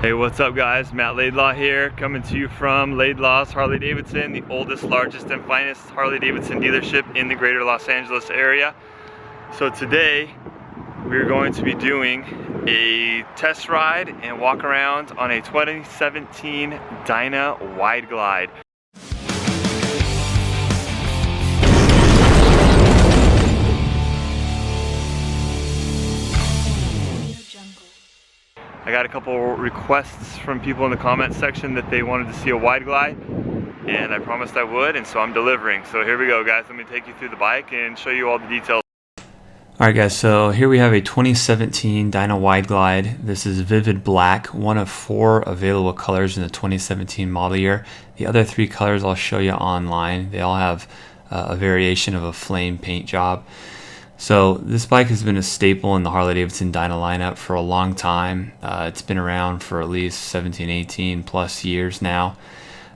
Hey, what's up guys? Matt Laidlaw here, coming to you from Laidlaw's Harley-Davidson, the oldest, largest, and finest Harley-Davidson dealership in the greater Los Angeles area. So today, we're going to be doing a test ride and walk around on a 2017 Dyna Wide Glide. I got a couple requests from people in the comments section that they wanted to see a wide glide, and I promised I would, and so I'm delivering. So here we go guys, let me take you through the bike and show you all the details. Alright guys, so here we have a 2017 Dyna Wide Glide. This is vivid black, one of 4 available colors in the 2017 model year. The other 3 colors I'll show you online. They all have a variation of a flame paint job. So this bike has been a staple in the Harley-Davidson Dyna lineup for a long time. It's been around for at least 17, 18 plus years now.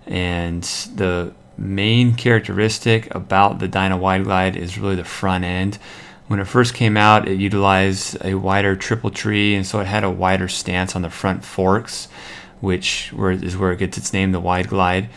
And the main characteristic about the Dyna Wide Glide is really the front end. When it first came out, it utilized a wider triple tree, and so it had a wider stance on the front forks, which is where it gets its name, the Wide Glide.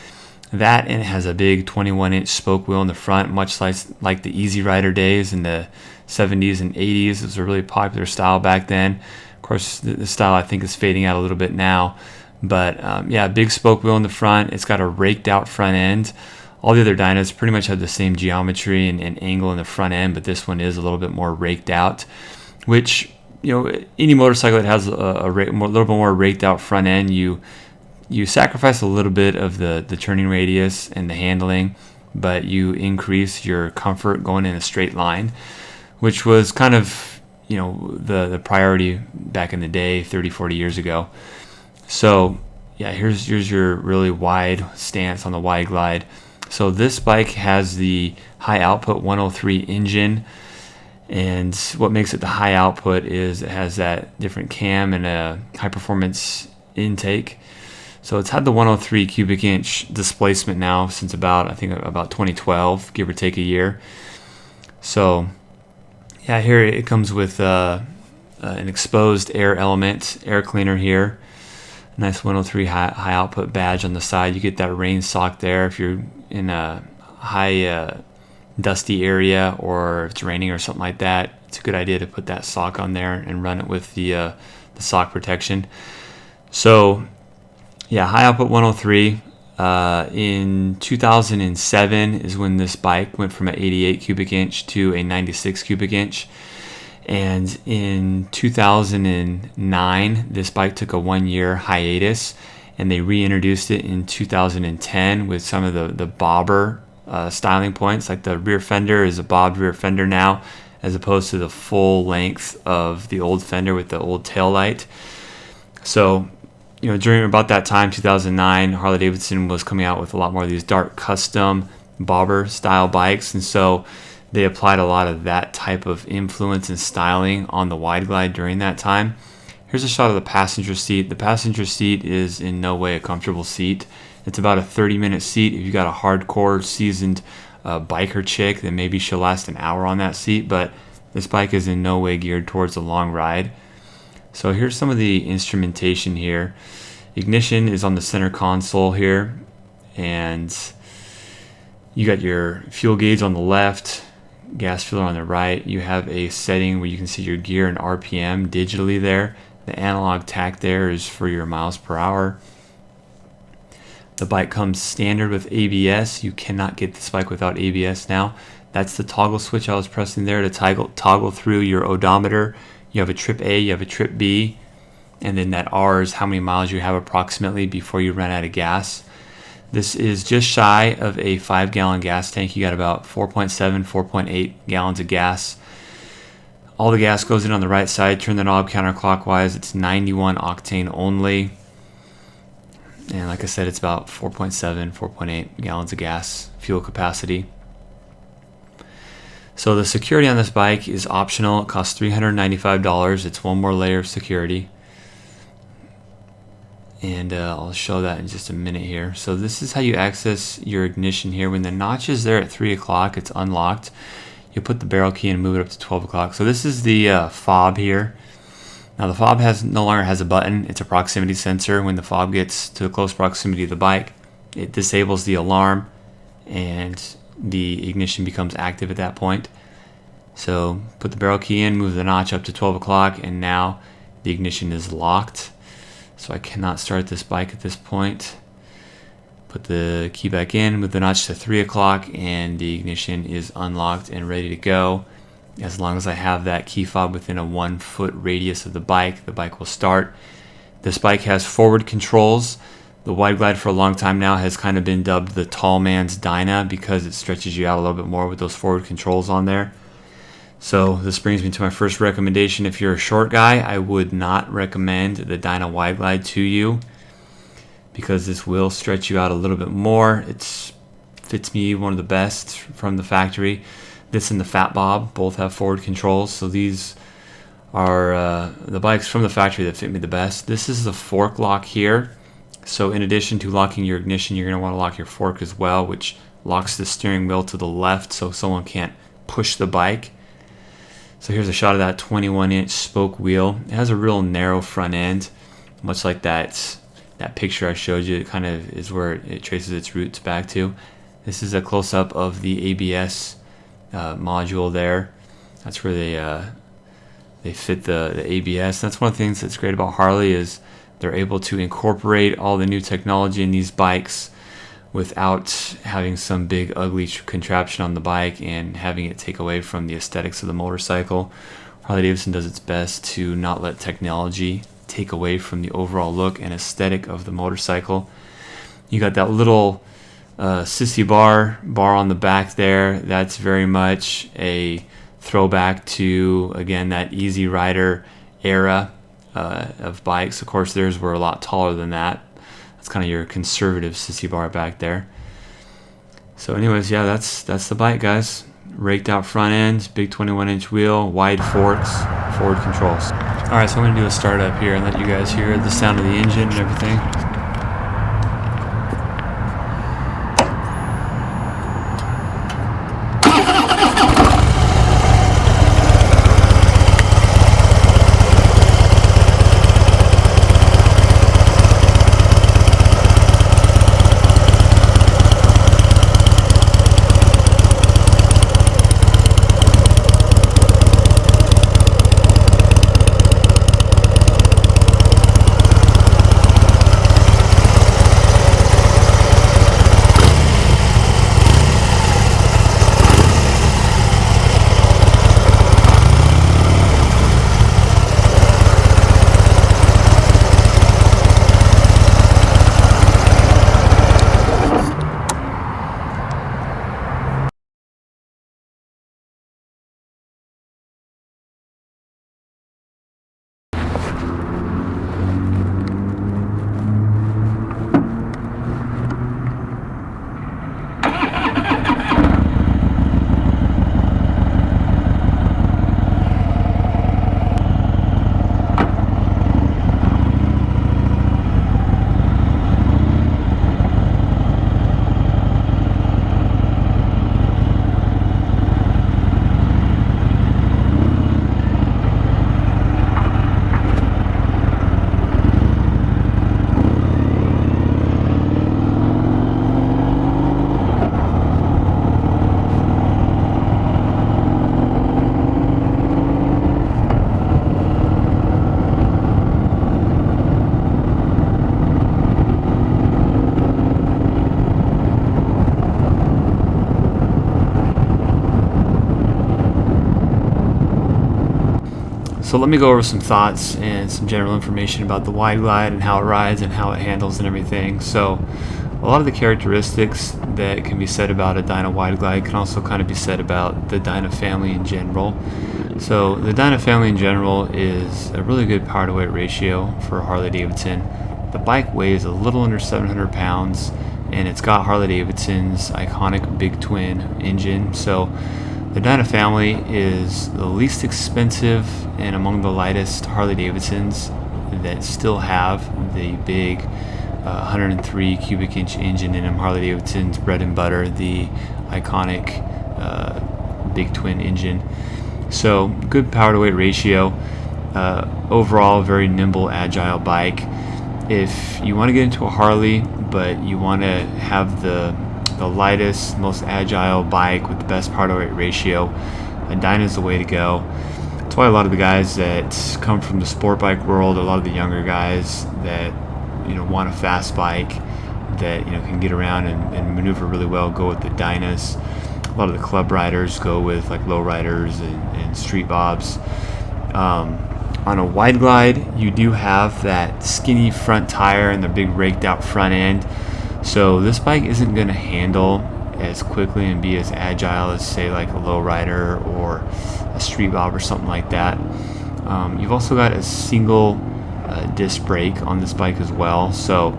That, and it has a big 21-inch spoke wheel in the front, much like the Easy Rider days in the 70s and 80s. It was a really popular style back then. Of course, the style I think is fading out a little bit now. But yeah, big spoke wheel in the front. It's got a raked out front end. All the other Dynas pretty much have the same geometry and angle in the front end, but this one is a little bit more raked out, which, you know, any motorcycle that has a little bit more raked out front end, you sacrifice a little bit of the turning radius and the handling, but you increase your comfort going in a straight line, which was kind of, you know, the priority back in the day, 30-40 years ago. So yeah, here's your really wide stance on the Wide Glide. So this bike has the high output 103 engine, and what makes it the high output is it has that different cam and a high performance intake. So it's had the 103 cubic inch displacement now since about 2012, give or take a year. So yeah, here it comes with an exposed air element, air cleaner here. Nice 103 high output badge on the side. You get that rain sock there if you're in a high dusty area, or if it's raining or something like that. It's a good idea to put that sock on there and run it with the sock protection. So yeah, high output 103. In 2007 is when this bike went from an 88 cubic inch to a 96 cubic inch. And in 2009, this bike took a 1-year hiatus, and they reintroduced it in 2010 with some of the bobber styling points. Like the rear fender is a bobbed rear fender now, as opposed to the full length of the old fender with the old tail light. So, you know, during about that time, 2009, Harley-Davidson was coming out with a lot more of these dark custom bobber style bikes, and so they applied a lot of that type of influence and styling on the Wide Glide during that time. Here's a shot of the passenger seat. The passenger seat is in no way a comfortable seat. It's about a 30-minute seat. If you got a hardcore seasoned biker chick, then maybe she'll last an hour on that seat, but this bike is in no way geared towards a long ride. So here's some of the instrumentation here. Ignition is on the center console here, and you got your fuel gauge on the left, gas filler on the right. You have a setting where you can see your gear and RPM digitally there. The analog tach there is for your miles per hour. The bike comes standard with ABS. You cannot get this bike without ABS now. That's the toggle switch I was pressing there to toggle through your odometer. You have a trip A, you have a trip B, and then that R is how many miles you have approximately before you run out of gas. This is just shy of a 5-gallon gas tank. You got about 4.7, 4.8 gallons of gas. All the gas goes in on the right side. Turn the knob counterclockwise. It's 91 octane only. And like I said, it's about 4.7, 4.8 gallons of gas fuel capacity. So the security on this bike is optional. It costs $395. It's one more layer of security. And I'll show that in just a minute here. So this is how you access your ignition here. When the notch is there at 3 o'clock, it's unlocked. You put the barrel key and move it up to 12 o'clock. So this is the fob here. Now the fob no longer has a button. It's a proximity sensor. When the fob gets to a close proximity of the bike, it disables the alarm and the ignition becomes active at that point. So put the barrel key in, move the notch up to 12 o'clock, and now the ignition is locked. So I cannot start this bike at this point. Put the key back in, move the notch to 3 o'clock, and the ignition is unlocked and ready to go. As long as I have that key fob within a 1 foot radius of the bike will start. This bike has forward controls. The Wide Glide for a long time now has kind of been dubbed the tall man's Dyna because it stretches you out a little bit more with those forward controls on there. So this brings me to my first recommendation. If you're a short guy, I would not recommend the Dyna Wide Glide to you because this will stretch you out a little bit more. It fits me one of the best from the factory. This and the Fat Bob both have forward controls, so these are the bikes from the factory that fit me the best. This is the fork lock here. So in addition to locking your ignition, you're going to want to lock your fork as well, which locks the steering wheel to the left so someone can't push the bike. So here's a shot of that 21-inch spoke wheel. It has a real narrow front end, much like that picture I showed you. It kind of is where it traces its roots back to. This is a close-up of the ABS module there. That's where they fit the ABS. That's one of the things that's great about Harley is they're able to incorporate all the new technology in these bikes without having some big ugly contraption on the bike and having it take away from the aesthetics of the motorcycle. Harley-Davidson does its best to not let technology take away from the overall look and aesthetic of the motorcycle. You got that little sissy bar on the back there. That's very much a throwback to, again, that Easy Rider era of bikes. Of course, theirs were a lot taller than that. That's kind of your conservative sissy bar back there. So anyways, yeah, that's the bike, guys. Raked out front end, big 21-inch wheel, wide forks, forward controls. All right, so I'm going to do a startup here and let you guys hear the sound of the engine and everything. So let me go over some thoughts and some general information about the Wide Glide and how it rides and how it handles and everything. So a lot of the characteristics that can be said about a Dyna Wide Glide can also kind of be said about the Dyna family in general. So the Dyna family in general is a really good power to weight ratio for Harley-Davidson. The bike weighs a little under 700 pounds and it's got Harley-Davidson's iconic big twin engine. So the Dyna family is the least expensive and among the lightest Harley-Davidsons that still have the big 103 cubic inch engine in them. Harley-Davidson's bread and butter, the iconic big twin engine. So good power to weight ratio. Overall, very nimble, agile bike. If you want to get into a Harley, but you want to have the lightest, most agile bike with the best power to weight ratio, a Dyna is the way to go. That's why a lot of the guys that come from the sport bike world, a lot of the younger guys that want a fast bike that can get around and maneuver really well, go with the Dynas. A lot of the club riders go with like low riders and street bobs. On a wide glide, you do have that skinny front tire and the big raked out front end, so this bike isn't going to handle as quickly and be as agile as, say, like a low rider or a street bob or something like that. You've also got a single disc brake on this bike as well, so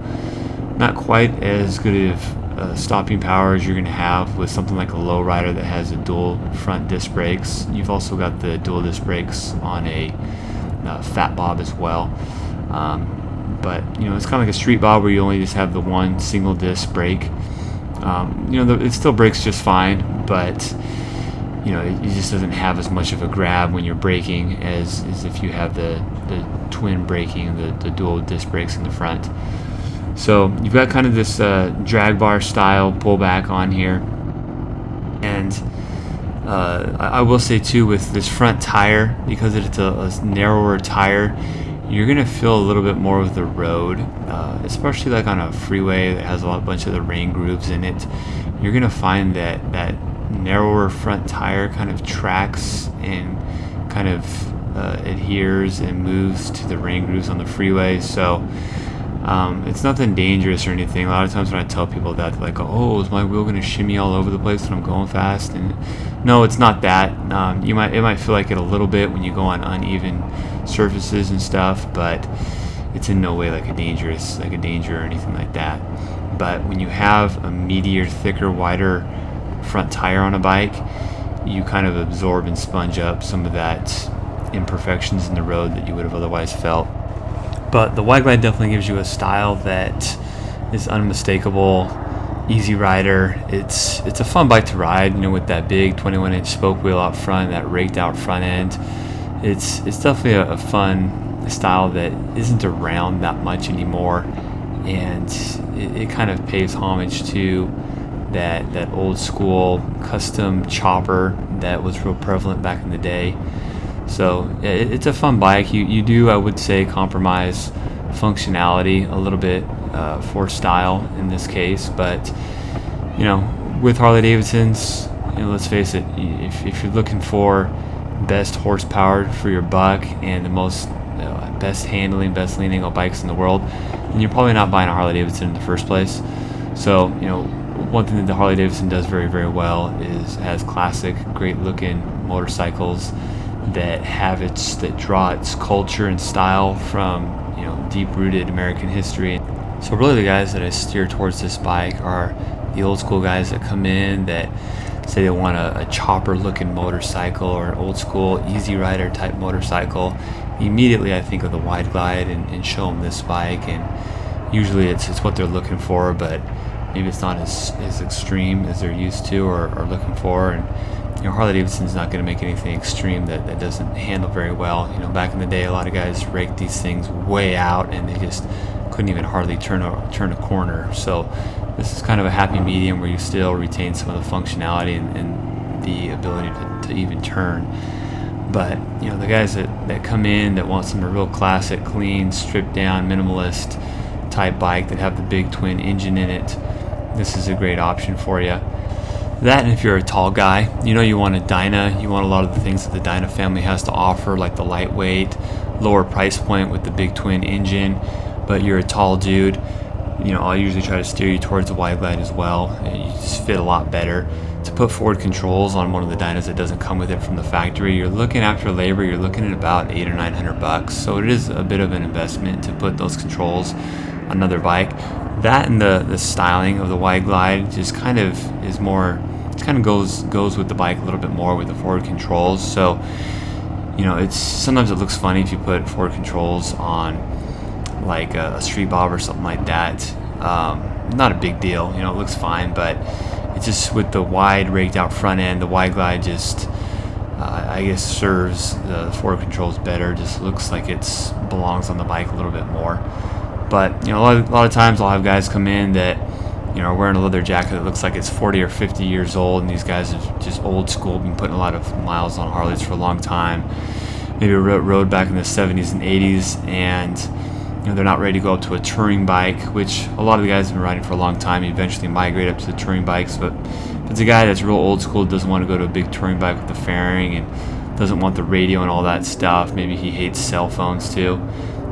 not quite as good of stopping power as you're going to have with something like a low rider that has a dual front disc brakes. You've also got the dual disc brakes on a fat bob as well, but it's kind of like a street bob where you only just have the one single disc brake. It still brakes just fine, but it just doesn't have as much of a grab when you're braking as if you have the twin braking, the dual disc brakes in the front. So you've got kind of this drag bar style pullback on here, and I will say too, with this front tire, because it's a narrower tire, you're gonna feel a little bit more of the road, especially like on a freeway that has a bunch of the rain grooves in it. You're gonna find that narrower front tire kind of tracks and kind of adheres and moves to the rain grooves on the freeway. So it's nothing dangerous or anything. A lot of times when I tell people that, they're like, "Oh, is my wheel going to shimmy all over the place when I'm going fast?" And no, it's not that. It might feel like it a little bit when you go on uneven surfaces and stuff, but it's in no way like a danger or anything like that. But when you have a meatier, thicker, wider front tire on a bike, you kind of absorb and sponge up some of that imperfections in the road that you would have otherwise felt. But the wide glide definitely gives you a style that is unmistakable, easy rider. It's a fun bike to ride, with that big 21-inch spoke wheel out front, that raked out front end. It's definitely a fun style that isn't around that much anymore, and it kind of pays homage to that old school custom chopper that was real prevalent back in the day. So it's a fun bike. You do, I would say, compromise functionality a little bit for style in this case, but with Harley-Davidsons, let's face it, if you're looking for best horsepower for your buck and the most best handling, best lean angle bikes in the world, then you're probably not buying a Harley-Davidson in the first place. So one thing that the Harley-Davidson does very, very well is has classic, great looking motorcycles that draw its culture and style from deep-rooted American history. So really the guys that I steer towards this bike are the old school guys that come in that say they want a chopper looking motorcycle or an old school easy rider type motorcycle. Immediately I think of the wide glide and show them this bike, and usually it's what they're looking for, but maybe it's not as extreme as they're used to or looking for. And Harley-Davidson's not going to make anything extreme that doesn't handle very well. Back in the day, a lot of guys raked these things way out, and they just couldn't even hardly turn a corner. So this is kind of a happy medium where you still retain some of the functionality and the ability to even turn. But the guys that come in that want some real classic, clean, stripped down, minimalist type bike that have the big twin engine in it, this is a great option for you. That, and if you're a tall guy, you want a Dyna, you want a lot of the things that the Dyna family has to offer, like the lightweight, lower price point with the big twin engine, but you're a tall dude, I'll usually try to steer you towards the wide glide as well. You just fit a lot better. To put forward controls on one of the Dynas that doesn't come with it from the factory, you're looking after labor, you're looking at about $800 or $900, so it is a bit of an investment to put those controls on another bike. That and the styling of the wide glide just kind of is more, it kind of goes with the bike a little bit more with the forward controls. So it's sometimes it looks funny if you put forward controls on like a street bob or something like that. Not a big deal, it looks fine, but it's just with the wide raked out front end, the wide glide just I guess serves the forward controls better. Just looks like it belongs on the bike a little bit more. But a lot of times I'll have guys come in that are wearing a leather jacket that looks like it's 40 or 50 years old, and these guys have just old school, been putting a lot of miles on Harleys for a long time. Maybe rode back in the 70s and 80s, and they're not ready to go up to a touring bike, which a lot of the guys have been riding for a long time. You eventually migrate up to the touring bikes, but if it's a guy that's real old school, doesn't want to go to a big touring bike with the fairing and doesn't want the radio and all that stuff, maybe he hates cell phones too,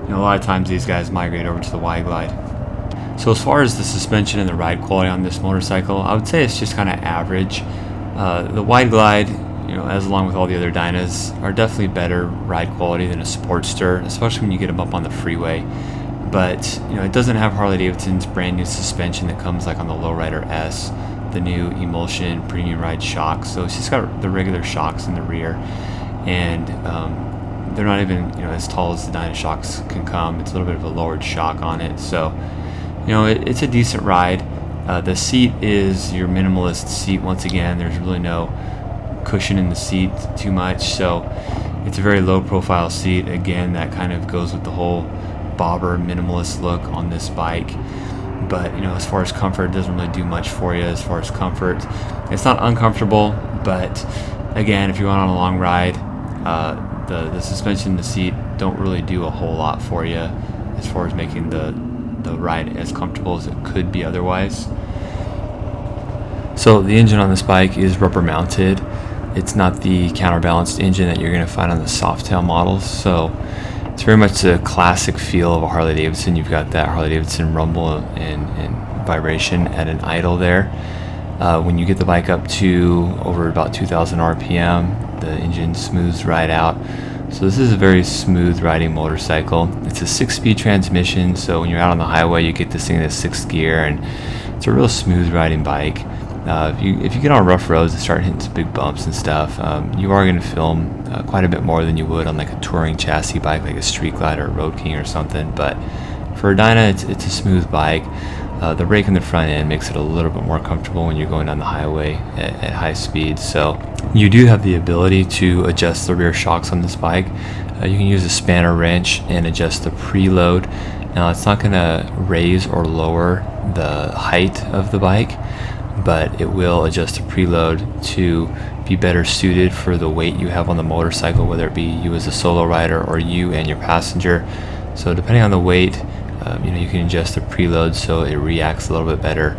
a lot of times these guys migrate over to the Wide Glide. So as far as the suspension and the ride quality on this motorcycle, I would say it's just kind of average. The Wide Glide, as along with all the other Dynas, are definitely better ride quality than a Sportster, especially when you get them up on the freeway. But it doesn't have Harley-Davidson's brand new suspension that comes like on the Lowrider S, the new Emulsion Premium Ride shocks. So it's just got the regular shocks in the rear, and they're not even as tall as the Dyna shocks can come. It's a little bit of a lowered shock on it, so it's a decent ride. The seat is your minimalist seat. Once again, there's really no cushion in the seat too much, so it's a very low profile seat. Again, that kind of goes with the whole bobber minimalist look on this bike. But as far as comfort, it doesn't really do much for you. As far as comfort, it's not uncomfortable, but again, if you're going on a long ride, the suspension and the seat don't really do a whole lot for you as far as making the ride as comfortable as it could be otherwise. So the engine on this bike is rubber mounted. It's not the counterbalanced engine that you're going to find on the Softail models, so it's very much the classic feel of a Harley-Davidson. You've got that Harley-Davidson rumble and vibration at an idle there. When you get the bike up to over about 2,000 RPM, the engine smooths right out. So this is a very smooth riding motorcycle. It's a 6-speed transmission, so when you're out on the highway, you get this thing in the 6th gear, and it's a real smooth riding bike. If you get on rough roads and start hitting some big bumps and stuff, you are going to film quite a bit more than you would on like a touring chassis bike, like a Street Glide or a Road King or something. But for a Dyna, it's a smooth bike. The rake in the front end makes it a little bit more comfortable when you're going down the highway at high speed. So you do have the ability to adjust the rear shocks on this bike. You can use a spanner wrench and adjust the preload. Now it's not going to raise or lower the height of the bike, but it will adjust the preload to be better suited for the weight you have on the motorcycle, whether it be you as a solo rider or you and your passenger. So depending on the weight, you can adjust the preload so it reacts a little bit better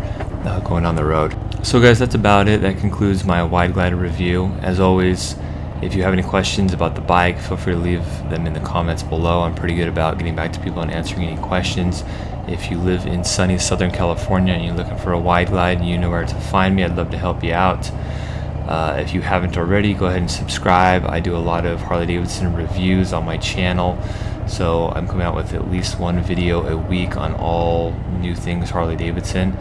going on the road. So guys, that's about it. That concludes my Wide Glide review. As always, if you have any questions about the bike, feel free to leave them in the comments below. I'm pretty good about getting back to people and answering any questions. If you live in sunny Southern California and you're looking for a Wide Glide, you know where to find me. I'd love to help you out. If you haven't already, go ahead and subscribe. I do a lot of Harley-Davidson reviews on my channel, so I'm coming out with at least one video a week on all new things Harley-Davidson.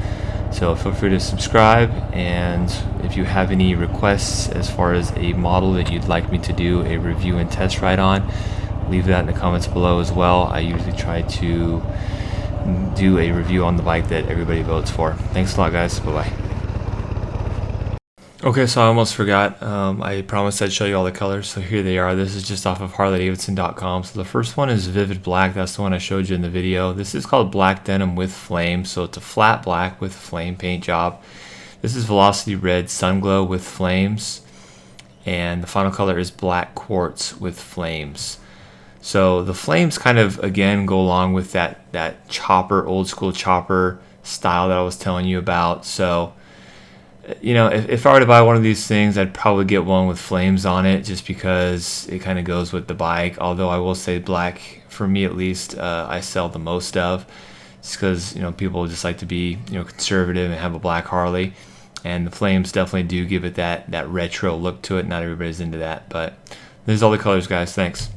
So feel free to subscribe, and if you have any requests as far as a model that you'd like me to do a review and test ride on, leave that in the comments below as well. I usually try to do a review on the bike that everybody votes for. Thanks a lot, guys. Bye-bye. Okay, so I almost forgot. I promised I'd show you all the colors, so here they are. This is just off of Harley-Davidson.com. So the first one is Vivid Black. That's the one I showed you in the video. This is called Black Denim with Flame. So it's a flat black with flame paint job. This is Velocity Red Sunglow with flames. And the final color is Black Quartz with flames. So the flames kind of, again, go along with that chopper, old school chopper style that I was telling you about. So if I were to buy one of these things, I'd probably get one with flames on it just because it kind of goes with the bike. Although I will say black, for me at least, I sell the most of. It's because, people just like to be, conservative and have a black Harley. And the flames definitely do give it that retro look to it. Not everybody's into that. But there's all the colors, guys. Thanks.